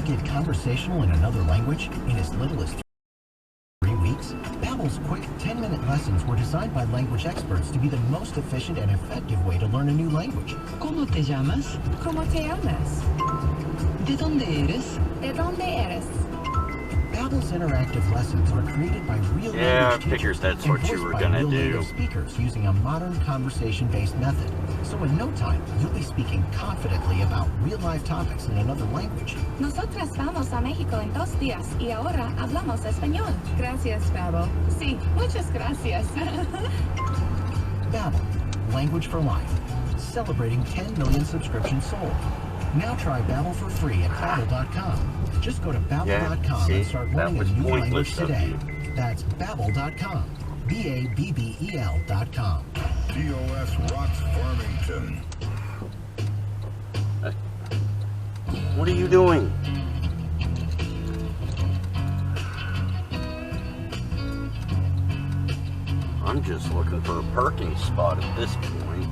get conversational in another language in as little as 3 weeks? Babbel's quick 10-minute lessons were designed by language experts to be the most efficient and effective way to learn a new language. ¿Cómo te llamas? ¿Cómo te llamas? ¿De dónde eres? ¿De dónde eres? Babbel's interactive lessons are created by real Yeah, I language figured teachers that's and what you voiced were by gonna real do. native speakers using a modern conversation-based method. So in no time, you'll be speaking confidently about real-life topics in another language. Nosotras vamos a México en 2 días y ahora hablamos español. Gracias, Babbel. Sí, muchas gracias. Babbel, language for life, celebrating 10 million subscriptions sold. Now try Babbel for free at Babbel.com. Just go to Babbel.com and start learning a new language today. That's Babbel.com. Babbel.com. TOS rocks Farmington. What are you doing? I'm just looking for a parking spot at this point.